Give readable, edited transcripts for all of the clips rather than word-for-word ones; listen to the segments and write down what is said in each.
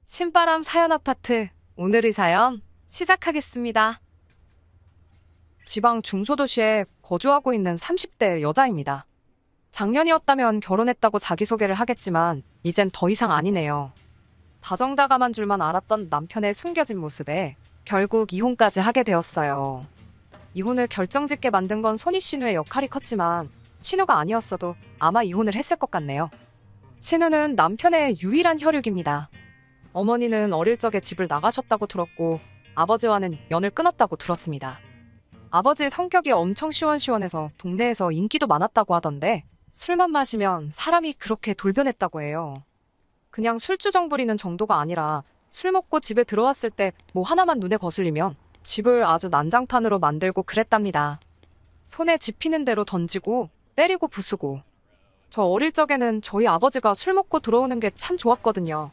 신바람 사연 아파트 오늘의 사연 시작하겠습니다. 지방 중소도시에 거주하고 있는 30대 여자입니다. 작년이었다면 결혼했다고 자기소개를 하겠지만 이젠 더 이상 아니네요. 다정다감한 줄만 알았던 남편의 숨겨진 모습에 결국 이혼까지 하게 되었어요. 이혼을 결정짓게 만든 건 손희 신우의 역할이 컸지만 신우가 아니었어도 아마 이혼을 했을 것 같네요. 신우는 남편의 유일한 혈육입니다. 어머니는 어릴 적에 집을 나가셨다고 들었고 아버지와는 연을 끊었다고 들었습니다. 아버지의 성격이 엄청 시원시원해서 동네에서 인기도 많았다고 하던데 술만 마시면 사람이 그렇게 돌변했다고 해요. 그냥 술주정 부리는 정도가 아니라 술 먹고 집에 들어왔을 때 뭐 하나만 눈에 거슬리면 집을 아주 난장판으로 만들고 그랬답니다. 손에 집히는 대로 던지고 때리고 부수고. 저 어릴 적에는 저희 아버지가 술 먹고 들어오는 게 참 좋았거든요.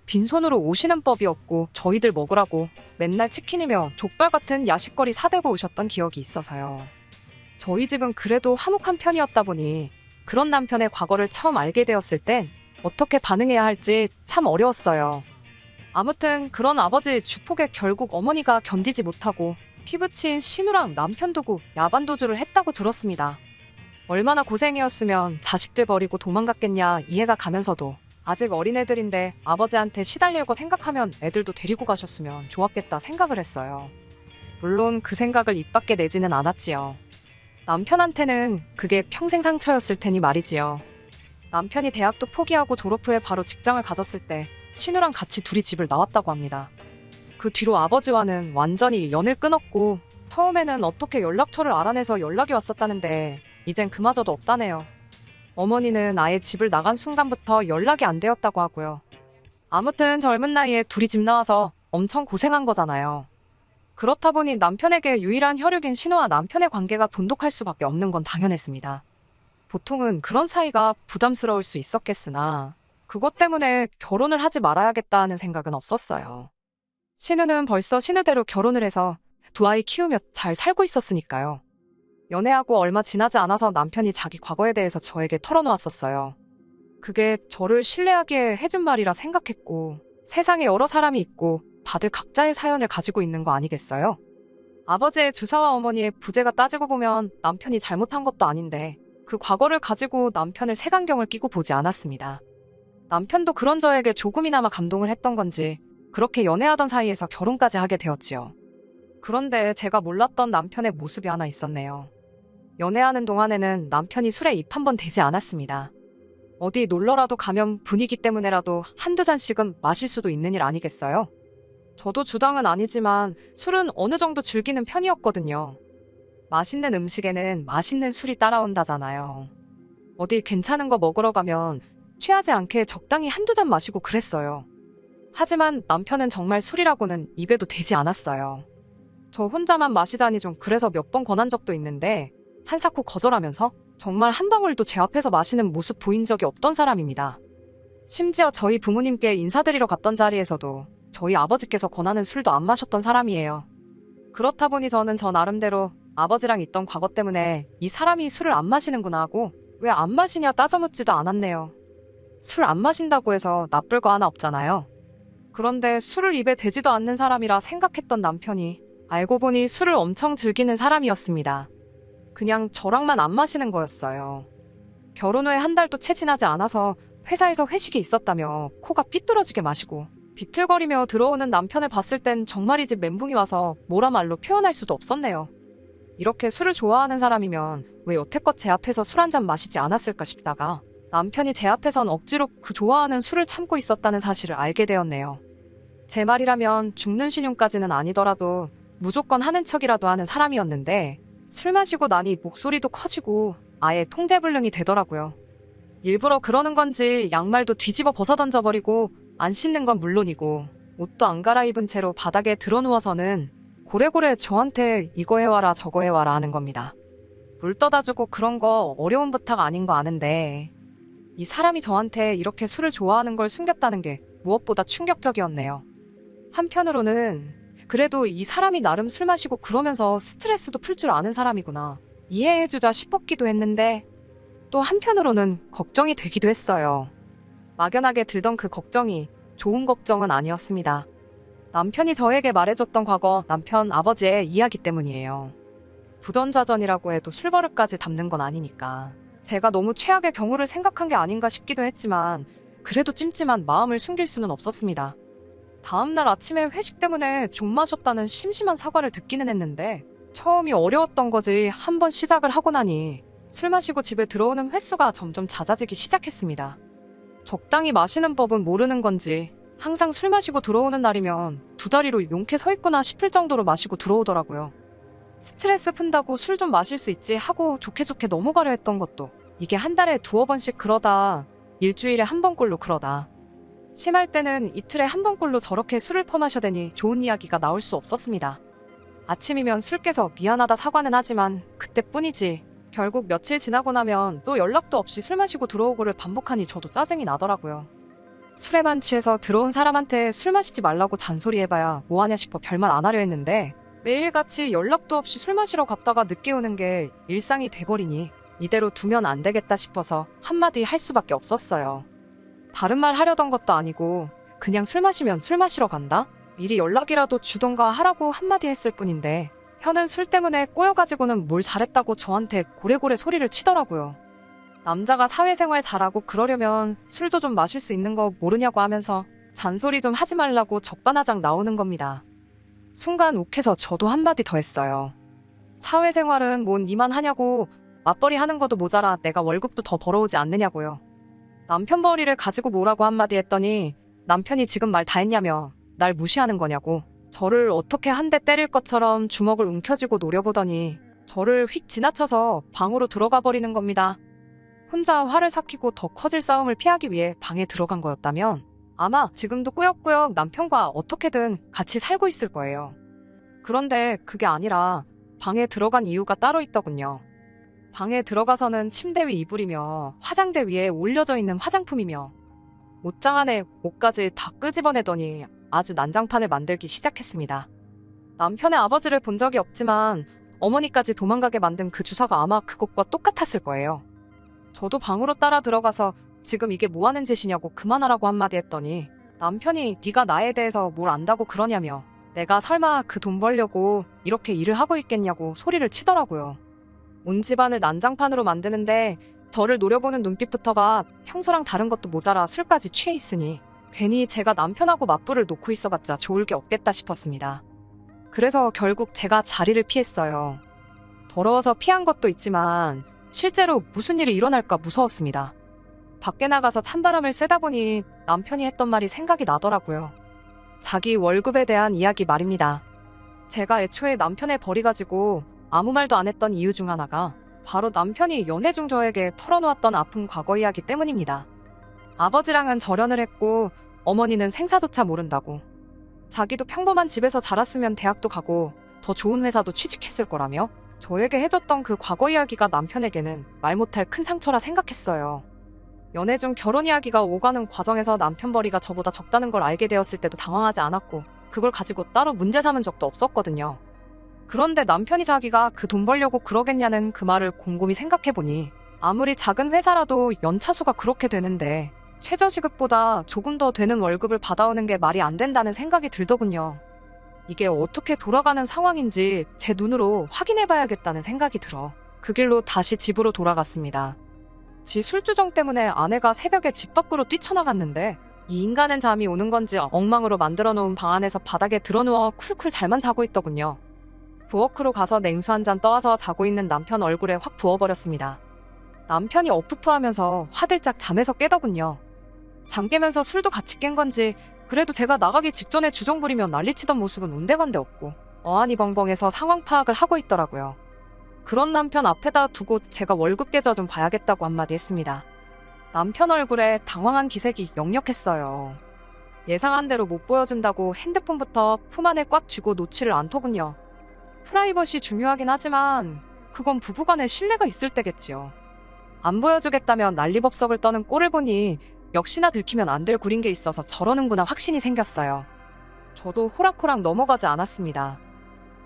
빈손으로 오시는 법이 없고 저희들 먹으라고 맨날 치킨이며 족발 같은 야식거리 사들고 오셨던 기억이 있어서요. 저희 집은 그래도 화목한 편이었다 보니 그런 남편의 과거를 처음 알게 되었을 땐 어떻게 반응해야 할지 참 어려웠어요. 아무튼 그런 아버지의 주폭에 결국 어머니가 견디지 못하고 피부치인 신우랑 남편 두고 야반도주를 했다고 들었습니다. 얼마나 고생이었으면 자식들 버리고 도망갔겠냐 이해가 가면서도 아직 어린애들인데 아버지한테 시달릴 거 생각하면 애들도 데리고 가셨으면 좋았겠다 생각을 했어요. 물론 그 생각을 입 밖에 내지는 않았지요. 남편한테는 그게 평생 상처였을 테니 말이지요. 남편이 대학도 포기하고 졸업 후에 바로 직장을 가졌을 때 신우랑 같이 둘이 집을 나왔다고 합니다. 그 뒤로 아버지와는 완전히 연을 끊었고 처음에는 어떻게 연락처를 알아내서 연락이 왔었다는데 이젠 그마저도 없다네요. 어머니는 아예 집을 나간 순간부터 연락이 안 되었다고 하고요. 아무튼 젊은 나이에 둘이 집 나와서 엄청 고생한 거잖아요. 그렇다 보니 남편에게 유일한 혈육인 신우와 남편의 관계가 돈독할 수밖에 없는 건 당연했습니다. 보통은 그런 사이가 부담스러울 수 있었겠으나 그것 때문에 결혼을 하지 말아야겠다는 생각은 없었어요. 신우는 벌써 신우대로 결혼을 해서 두 아이 키우며 잘 살고 있었으니까요. 연애하고 얼마 지나지 않아서 남편이 자기 과거에 대해서 저에게 털어놓았었어요. 그게 저를 신뢰하게 해준 말이라 생각했고 세상에 여러 사람이 있고 다들 각자의 사연을 가지고 있는 거 아니겠어요? 아버지의 주사와 어머니의 부재가 따지고 보면 남편이 잘못한 것도 아닌데 그 과거를 가지고 남편을 색안경을 끼고 보지 않았습니다. 남편도 그런 저에게 조금이나마 감동을 했던 건지 그렇게 연애하던 사이에서 결혼까지 하게 되었지요. 그런데 제가 몰랐던 남편의 모습이 하나 있었네요. 연애하는 동안에는 남편이 술에 입 한 번 대지 않았습니다. 어디 놀러라도 가면 분위기 때문에라도 한두 잔씩은 마실 수도 있는 일 아니겠어요? 저도 주당은 아니지만 술은 어느 정도 즐기는 편이었거든요. 맛있는 음식에는 맛있는 술이 따라온다잖아요. 어디 괜찮은 거 먹으러 가면 취하지 않게 적당히 한두 잔 마시고 그랬어요. 하지만 남편은 정말 술이라고는 입에도 대지 않았어요. 저 혼자만 마시자니 좀 그래서 몇 번 권한 적도 있는데 한사코 거절하면서 정말 한 방울도 제 앞에서 마시는 모습 보인 적이 없던 사람입니다. 심지어 저희 부모님께 인사드리러 갔던 자리에서도 저희 아버지께서 권하는 술도 안 마셨던 사람이에요. 그렇다 보니 저는 저 나름대로 아버지랑 있던 과거 때문에 이 사람이 술을 안 마시는구나 하고 왜 안 마시냐 따져묻지도 않았네요. 술 안 마신다고 해서 나쁠 거 하나 없잖아요. 그런데 술을 입에 대지도 않는 사람이라 생각했던 남편이 알고 보니 술을 엄청 즐기는 사람이었습니다. 그냥 저랑만 안 마시는 거였어요. 결혼 후에 한 달도 채 지나지 않아서 회사에서 회식이 있었다며 코가 삐뚤어지게 마시고 비틀거리며 들어오는 남편을 봤을 땐 정말이지 멘붕이 와서 뭐라 말로 표현할 수도 없었네요. 이렇게 술을 좋아하는 사람이면 왜 여태껏 제 앞에서 술 한 잔 마시지 않았을까 싶다가 남편이 제 앞에선 억지로 그 좋아하는 술을 참고 있었다는 사실을 알게 되었네요. 제 말이라면 죽는 신용까지는 아니더라도 무조건 하는 척이라도 하는 사람이었는데 술 마시고 나니 목소리도 커지고 아예 통제불능이 되더라고요. 일부러 그러는 건지 양말도 뒤집어 벗어 던져버리고 안 씻는 건 물론이고 옷도 안 갈아입은 채로 바닥에 드러누워서는 고래고래 저한테 이거 해와라 저거 해와라 하는 겁니다. 물 떠다주고 그런 거 어려운 부탁 아닌 거 아는데 이 사람이 저한테 이렇게 술을 좋아하는 걸 숨겼다는 게 무엇보다 충격적이었네요. 한편으로는 그래도 이 사람이 나름 술 마시고 그러면서 스트레스도 풀 줄 아는 사람이구나 이해해주자 싶었기도 했는데 또 한편으로는 걱정이 되기도 했어요. 막연하게 들던 그 걱정이 좋은 걱정은 아니었습니다. 남편이 저에게 말해줬던 과거 남편 아버지의 이야기 때문이에요. 부전자전이라고 해도 술버릇까지 담는 건 아니니까. 제가 너무 최악의 경우를 생각한 게 아닌가 싶기도 했지만 그래도 찜찜한 마음을 숨길 수는 없었습니다. 다음날 아침에 회식 때문에 좀 마셨다는 심심한 사과를 듣기는 했는데 처음이 어려웠던 거지 한 번 시작을 하고 나니 술 마시고 집에 들어오는 횟수가 점점 잦아지기 시작했습니다. 적당히 마시는 법은 모르는 건지 항상 술 마시고 들어오는 날이면 두 다리로 용케 서 있구나 싶을 정도로 마시고 들어오더라고요. 스트레스 푼다고 술 좀 마실 수 있지 하고 좋게 좋게 넘어가려 했던 것도 이게 한 달에 두어 번씩 그러다 일주일에 한 번꼴로 그러다 심할 때는 이틀에 한 번꼴로 저렇게 술을 퍼마셔대니 좋은 이야기가 나올 수 없었습니다. 아침이면 술 깨서 미안하다 사과는 하지만 그때뿐이지 결국 며칠 지나고 나면 또 연락도 없이 술 마시고 들어오고를 반복하니 저도 짜증이 나더라고요. 술에만 취해서 들어온 사람한테 술 마시지 말라고 잔소리해봐야 뭐하냐 싶어 별말 안 하려 했는데 매일같이 연락도 없이 술 마시러 갔다가 늦게 오는 게 일상이 돼버리니 이대로 두면 안 되겠다 싶어서 한마디 할 수밖에 없었어요. 다른 말 하려던 것도 아니고 그냥 술 마시면 술 마시러 간다? 미리 연락이라도 주던가 하라고 한마디 했을 뿐인데 현은 술 때문에 꼬여가지고는 뭘 잘했다고 저한테 고래고래 소리를 치더라고요. 남자가 사회생활 잘하고 그러려면 술도 좀 마실 수 있는 거 모르냐고 하면서 잔소리 좀 하지 말라고 적반하장 나오는 겁니다. 순간 욱해서 저도 한마디 더 했어요. 사회생활은 뭔 니만 하냐고 맞벌이 하는 것도 모자라 내가 월급도 더 벌어오지 않느냐고요. 남편 벌이를 가지고 뭐라고 한마디 했더니 남편이 지금 말 다 했냐며 날 무시하는 거냐고 저를 어떻게 한 대 때릴 것처럼 주먹을 움켜쥐고 노려보더니 저를 휙 지나쳐서 방으로 들어가 버리는 겁니다. 혼자 화를 삭히고 더 커질 싸움을 피하기 위해 방에 들어간 거였다면 아마 지금도 꾸역꾸역 남편과 어떻게든 같이 살고 있을 거예요. 그런데 그게 아니라 방에 들어간 이유가 따로 있더군요. 방에 들어가서는 침대 위 이불이며 화장대 위에 올려져 있는 화장품이며 옷장 안에 옷까지 다 끄집어내더니 아주 난장판을 만들기 시작했습니다. 남편의 아버지를 본 적이 없지만 어머니까지 도망가게 만든 그 주사가 아마 그것과 똑같았을 거예요. 저도 방으로 따라 들어가서 지금 이게 뭐 하는 짓이냐고 그만하라고 한마디 했더니 남편이 네가 나에 대해서 뭘 안다고 그러냐며 내가 설마 그 돈 벌려고 이렇게 일을 하고 있겠냐고 소리를 치더라고요. 온 집안을 난장판으로 만드는데 저를 노려보는 눈빛부터가 평소랑 다른 것도 모자라 술까지 취해 있으니 괜히 제가 남편하고 맞불을 놓고 있어봤자 좋을 게 없겠다 싶었습니다. 그래서 결국 제가 자리를 피했어요. 더러워서 피한 것도 있지만 실제로 무슨 일이 일어날까 무서웠습니다. 밖에 나가서 찬바람을 쐬다 보니 남편이 했던 말이 생각이 나더라고요. 자기 월급에 대한 이야기 말입니다. 제가 애초에 남편의 벌이 가지고 아무 말도 안 했던 이유 중 하나가 바로 남편이 연애 중 저에게 털어놓았던 아픈 과거 이야기 때문입니다. 아버지랑은 절연을 했고 어머니는 생사조차 모른다고. 자기도 평범한 집에서 자랐으면 대학도 가고 더 좋은 회사도 취직했을 거라며 저에게 해줬던 그 과거 이야기가 남편에게는 말 못할 큰 상처라 생각했어요. 연애 중 결혼 이야기가 오가는 과정에서 남편 벌이가 저보다 적다는 걸 알게 되었을 때도 당황하지 않았고 그걸 가지고 따로 문제 삼은 적도 없었거든요. 그런데 남편이 자기가 그 돈 벌려고 그러겠냐는 그 말을 곰곰이 생각해보니 아무리 작은 회사라도 연차수가 그렇게 되는데 최저시급보다 조금 더 되는 월급을 받아오는 게 말이 안 된다는 생각이 들더군요. 이게 어떻게 돌아가는 상황인지 제 눈으로 확인해봐야겠다는 생각이 들어 그 길로 다시 집으로 돌아갔습니다. 지 술주정 때문에 아내가 새벽에 집 밖으로 뛰쳐나갔는데 이 인간은 잠이 오는 건지 엉망으로 만들어 놓은 방 안에서 바닥에 드러누워 쿨쿨 잘만 자고 있더군요. 부엌으로 가서 냉수 한 잔 떠와서 자고 있는 남편 얼굴에 확 부어버렸습니다. 남편이 어프프하면서 화들짝 잠에서 깨더군요. 잠 깨면서 술도 같이 깬 건지 그래도 제가 나가기 직전에 주정 부리며 난리치던 모습은 온데간데 없고 어안이 벙벙해서 상황 파악을 하고 있더라고요. 그런 남편 앞에다 두고 제가 월급 계좌 좀 봐야겠다고 한마디 했습니다. 남편 얼굴에 당황한 기색이 역력했어요. 예상한 대로 못 보여준다고 핸드폰부터 품 안에 꽉 쥐고 놓지를 않더군요. 프라이버시 중요하긴 하지만 그건 부부간에 신뢰가 있을 때겠지요. 안 보여주겠다면 난리법석을 떠는 꼴을 보니 역시나 들키면 안 될 구린 게 있어서 저러는구나 확신이 생겼어요. 저도 호락호락 넘어가지 않았습니다.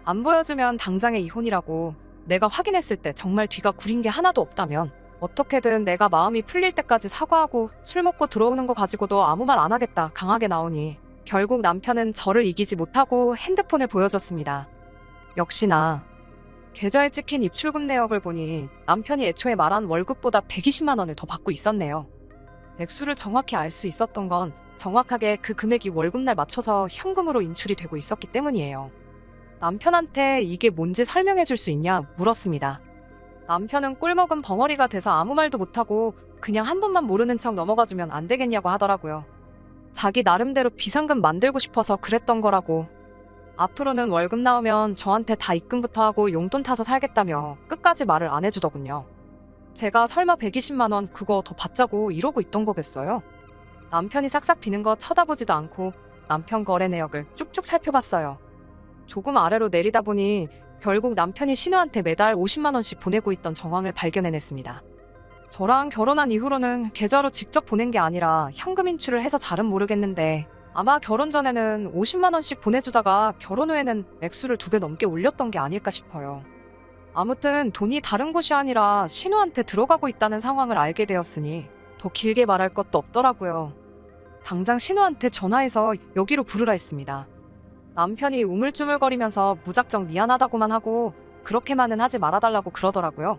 안 보여주면 당장의 이혼이라고 내가 확인했을 때 정말 뒤가 구린 게 하나도 없다면 어떻게든 내가 마음이 풀릴 때까지 사과하고 술 먹고 들어오는 거 가지고도 아무 말 안 하겠다 강하게 나오니 결국 남편은 저를 이기지 못하고 핸드폰을 보여줬습니다. 역시나 계좌에 찍힌 입출금 내역을 보니 남편이 애초에 말한 월급보다 120만 원을 더 받고 있었네요. 액수를 정확히 알 수 있었던 건 정확하게 그 금액이 월급날 맞춰서 현금으로 인출이 되고 있었기 때문이에요. 남편한테 이게 뭔지 설명해 줄 수 있냐 물었습니다. 남편은 꿀먹은 벙어리가 돼서 아무 말도 못하고 그냥 한 번만 모르는 척 넘어가주면 안 되겠냐고 하더라고요. 자기 나름대로 비상금 만들고 싶어서 그랬던 거라고. 앞으로는 월급 나오면 저한테 다 입금부터 하고 용돈 타서 살겠다며 끝까지 말을 안 해주더군요. 제가 설마 120만 원 그거 더 받자고 이러고 있던 거겠어요? 남편이 싹싹 비는 거 쳐다보지도 않고 남편 거래 내역을 쭉쭉 살펴봤어요. 조금 아래로 내리다 보니 결국 남편이 신우한테 매달 50만 원씩 보내고 있던 정황을 발견해냈습니다. 저랑 결혼한 이후로는 계좌로 직접 보낸 게 아니라 현금 인출을 해서 잘은 모르겠는데 아마 결혼 전에는 50만 원씩 보내주다가 결혼 후에는 액수를 2배 넘게 올렸던 게 아닐까 싶어요. 아무튼 돈이 다른 곳이 아니라 신우한테 들어가고 있다는 상황을 알게 되었으니 더 길게 말할 것도 없더라고요. 당장 신우한테 전화해서 여기로 부르라 했습니다. 남편이 우물쭈물거리면서 무작정 미안하다고만 하고 그렇게만은 하지 말아달라고 그러더라고요.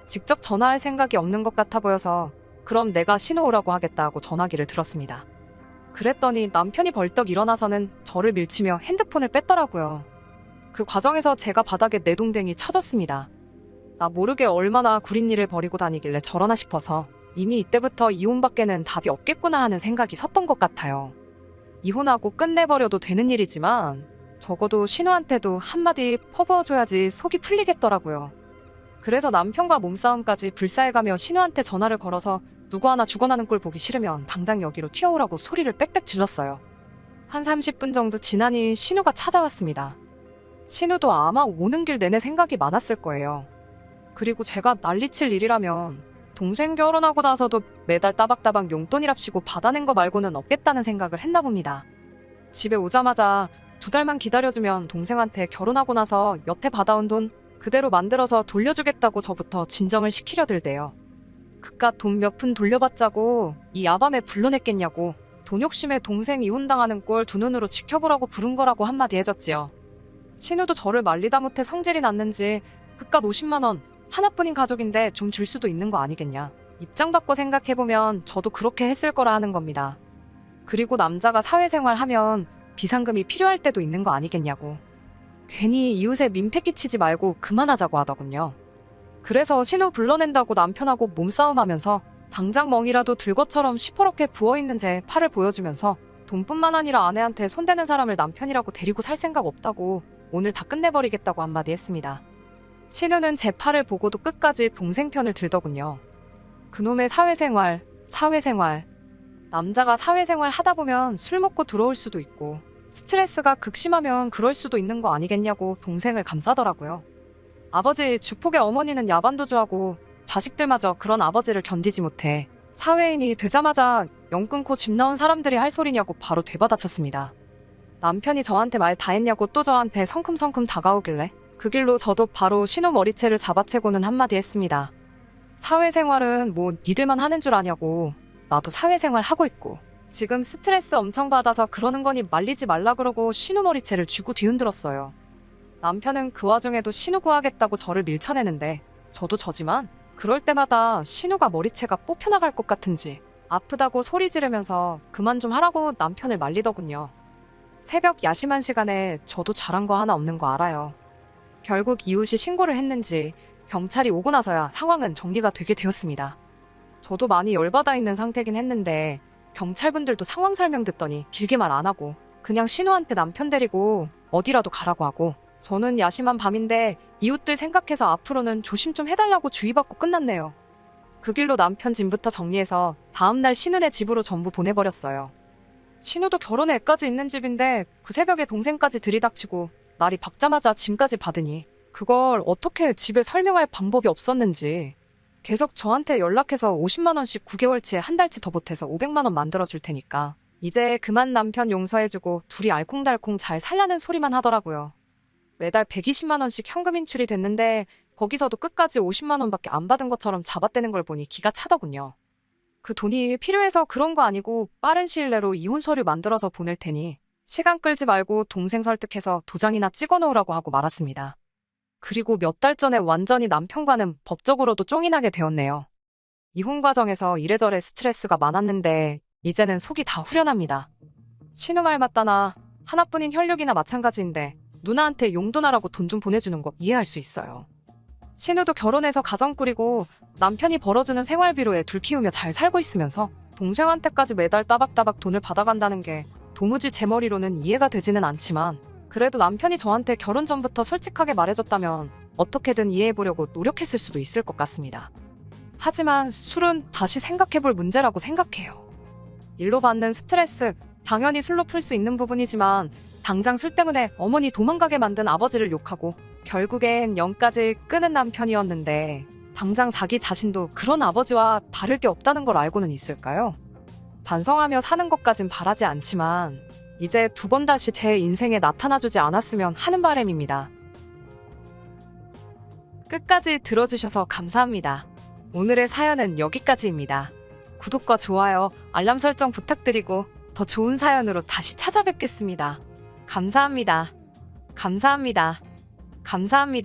직접 전화할 생각이 없는 것 같아 보여서 그럼 내가 신우 오라고 하겠다 하고 전화기를 들었습니다. 그랬더니 남편이 벌떡 일어나서는 저를 밀치며 핸드폰을 뺐더라고요. 그 과정에서 제가 바닥에 내동댕이 쳐졌습니다. 나 모르게 얼마나 구린 일을 벌이고 다니길래 저러나 싶어서 이미 이때부터 이혼밖에는 답이 없겠구나 하는 생각이 섰던 것 같아요. 이혼하고 끝내버려도 되는 일이지만 적어도 신우한테도 한마디 퍼부어줘야지 속이 풀리겠더라고요. 그래서 남편과 몸싸움까지 불사해가며 신우한테 전화를 걸어서 누구 하나 죽어나는 꼴 보기 싫으면 당장 여기로 튀어오라고 소리를 빽빽 질렀어요. 한 30분 정도 지나니 신우가 찾아왔습니다. 신우도 아마 오는 길 내내 생각이 많았을 거예요. 그리고 제가 난리칠 일이라면 동생 결혼하고 나서도 매달 따박따박 용돈이랍시고 받아낸 거 말고는 없겠다는 생각을 했나 봅니다. 집에 오자마자 2달만 기다려주면 동생한테 결혼하고 나서 여태 받아온 돈 그대로 만들어서 돌려주겠다고 저부터 진정을 시키려 들대요. 그깟 돈 몇 푼 돌려받자고 이 야밤에 불러냈겠냐고 돈 욕심에 동생 이혼당하는 꼴 두 눈으로 지켜보라고 부른 거라고 한마디 해줬지요. 신우도 저를 말리다 못해 성질이 났는지 그깟 50만 원 하나뿐인 가족인데 좀 줄 수도 있는 거 아니겠냐. 입장 바꿔 생각해보면 저도 그렇게 했을 거라 하는 겁니다. 그리고 남자가 사회생활 하면 비상금이 필요할 때도 있는 거 아니겠냐고. 괜히 이웃에 민폐 끼치지 말고 그만하자고 하더군요. 그래서 신우 불러낸다고 남편하고 몸싸움하면서 당장 멍이라도 들 것처럼 시퍼렇게 부어있는 제 팔을 보여주면서 돈뿐만 아니라 아내한테 손대는 사람을 남편이라고 데리고 살 생각 없다고 오늘 다 끝내버리겠다고 한마디 했습니다. 신우는 제 팔을 보고도 끝까지 동생 편을 들더군요. 그놈의 사회생활. 남자가 사회생활 하다 보면 술 먹고 들어올 수도 있고 스트레스가 극심하면 그럴 수도 있는 거 아니겠냐고 동생을 감싸더라고요. 아버지 주폭의 어머니는 야반도주하고 자식들마저 그런 아버지를 견디지 못해 사회인이 되자마자 영 끊고 집 나온 사람들이 할 소리냐고 바로 되받아쳤습니다. 남편이 저한테 말 다 했냐고 또 저한테 성큼성큼 다가오길래 그 길로 저도 바로 신우 머리채를 잡아채고는 한마디 했습니다. 사회생활은 뭐 니들만 하는 줄 아냐고. 나도 사회생활 하고 있고 지금 스트레스 엄청 받아서 그러는 거니 말리지 말라 그러고 신우 머리채를 쥐고 뒤흔들었어요. 남편은 그 와중에도 신우 구하겠다고 저를 밀쳐내는데 저도 저지만 그럴 때마다 신우가 머리채가 뽑혀나갈 것 같은지 아프다고 소리 지르면서 그만 좀 하라고 남편을 말리더군요. 새벽 야심한 시간에 저도 잘한 거 하나 없는 거 알아요. 결국 이웃이 신고를 했는지 경찰이 오고 나서야 상황은 정리가 되게 되었습니다. 저도 많이 열받아 있는 상태긴 했는데 경찰분들도 상황 설명 듣더니 길게 말 안 하고 그냥 신우한테 남편 데리고 어디라도 가라고 하고 저는 야심한 밤인데 이웃들 생각해서 앞으로는 조심 좀 해달라고 주의받고 끝났네요. 그 길로 남편 짐부터 정리해서 다음날 신우네 집으로 전부 보내버렸어요. 신우도 결혼에 애까지 있는 집인데 그 새벽에 동생까지 들이닥치고 날이 밝자마자 짐까지 받으니 그걸 어떻게 집에 설명할 방법이 없었는지 계속 저한테 연락해서 50만 원씩 9개월치에 한 달치 더 보태서 500만 원 만들어줄 테니까 이제 그만 남편 용서해주고 둘이 알콩달콩 잘 살라는 소리만 하더라고요. 매달 120만 원씩 현금 인출이 됐는데 거기서도 끝까지 50만 원밖에 안 받은 것처럼 잡아떼는 걸 보니 기가 차더군요. 그 돈이 필요해서 그런 거 아니고 빠른 시일 내로 이혼 서류 만들어서 보낼 테니 시간 끌지 말고 동생 설득해서 도장이나 찍어 놓으라고 하고 말았습니다. 그리고 몇 달 전에 완전히 남편과는 법적으로도 쫑이 나게 되었네요. 이혼 과정에서 이래저래 스트레스가 많았는데 이제는 속이 다 후련합니다. 신우 말 맞다나 하나뿐인 혈육이나 마찬가지인데 누나한테 용돈하라고 돈 좀 보내주는 거 이해할 수 있어요. 신우도 결혼해서 가정 꾸리고 남편이 벌어주는 생활비로 애 둘 키우며 잘 살고 있으면서 동생한테까지 매달 따박따박 돈을 받아간다는 게 도무지 제 머리로는 이해가 되지는 않지만 그래도 남편이 저한테 결혼 전부터 솔직하게 말해줬다면 어떻게든 이해해보려고 노력했을 수도 있을 것 같습니다. 하지만 술은 다시 생각해볼 문제라고 생각해요. 일로 받는 스트레스 당연히 술로 풀 수 있는 부분이지만 당장 술 때문에 어머니 도망가게 만든 아버지를 욕하고 결국엔 0까지 끄는 남편이었는데 당장 자기 자신도 그런 아버지와 다를 게 없다는 걸 알고는 있을까요? 반성하며 사는 것까진 바라지 않지만 이제 두 번 다시 제 인생에 나타나주지 않았으면 하는 바람입니다. 끝까지 들어주셔서 감사합니다. 오늘의 사연은 여기까지입니다. 구독과 좋아요, 알람 설정 부탁드리고 더 좋은 사연으로 다시 찾아뵙겠습니다. 감사합니다. 감사합니다. 감사합니다.